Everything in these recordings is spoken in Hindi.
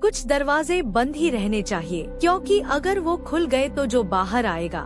कुछ दरवाजे बंद ही रहने चाहिए, क्योंकि अगर वो खुल गए तो जो बाहर आएगा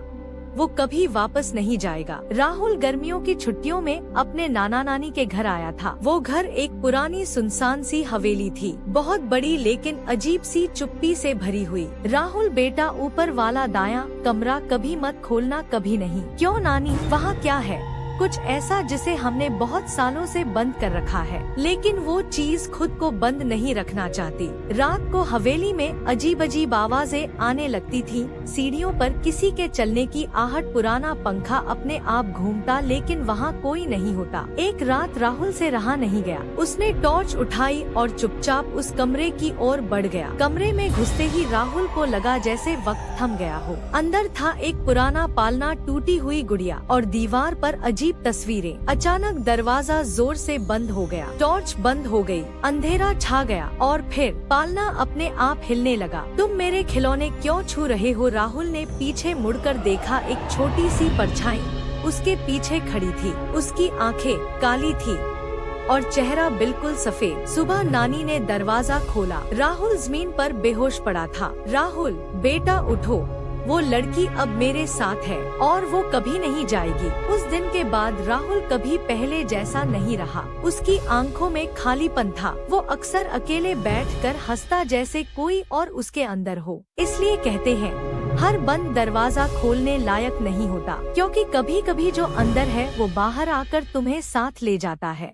वो कभी वापस नहीं जाएगा। राहुल गर्मियों की छुट्टियों में अपने नाना नानी के घर आया था। वो घर एक पुरानी सुनसान सी हवेली थी, बहुत बड़ी लेकिन अजीब सी चुप्पी से भरी हुई। राहुल बेटा, ऊपर वाला दायां कमरा कभी मत खोलना, कभी नहीं। क्यों नानी, वहाँ क्या है? कुछ ऐसा जिसे हमने बहुत सालों से बंद कर रखा है, लेकिन वो चीज खुद को बंद नहीं रखना चाहती। रात को हवेली में अजीब अजीब आवाजें आने लगती थी। सीढ़ियों पर किसी के चलने की आहट, पुराना पंखा अपने आप घूमता, लेकिन वहाँ कोई नहीं होता। एक रात राहुल से रहा नहीं गया। उसने टॉर्च उठाई और चुपचाप उस कमरे की ओर बढ़ गया। कमरे में घुसते ही राहुल को लगा जैसे वक्त थम गया हो। अंदर था एक पुराना पालना, टूटी हुई गुड़िया और दीवार पर अजीब तस्वीरें। अचानक दरवाजा जोर से बंद हो गया, टॉर्च बंद हो गई, अंधेरा छा गया और फिर पालना अपने आप हिलने लगा। तुम मेरे खिलौने क्यों छू रहे हो? राहुल ने पीछे मुड़कर देखा। एक छोटी सी परछाई उसके पीछे खड़ी थी। उसकी आंखें काली थी और चेहरा बिल्कुल सफेद। सुबह नानी ने दरवाजा खोला। राहुल जमीन पर बेहोश पड़ा था। राहुल बेटा उठो, वो लड़की अब मेरे साथ है और वो कभी नहीं जाएगी। उस दिन के बाद राहुल कभी पहले जैसा नहीं रहा। उसकी आंखों में खालीपन था। वो अक्सर अकेले बैठकर हंसता, जैसे कोई और उसके अंदर हो। इसलिए कहते हैं, हर बंद दरवाजा खोलने लायक नहीं होता, क्योंकि कभी कभी जो अंदर है वो बाहर आकर तुम्हें साथ ले जाता है।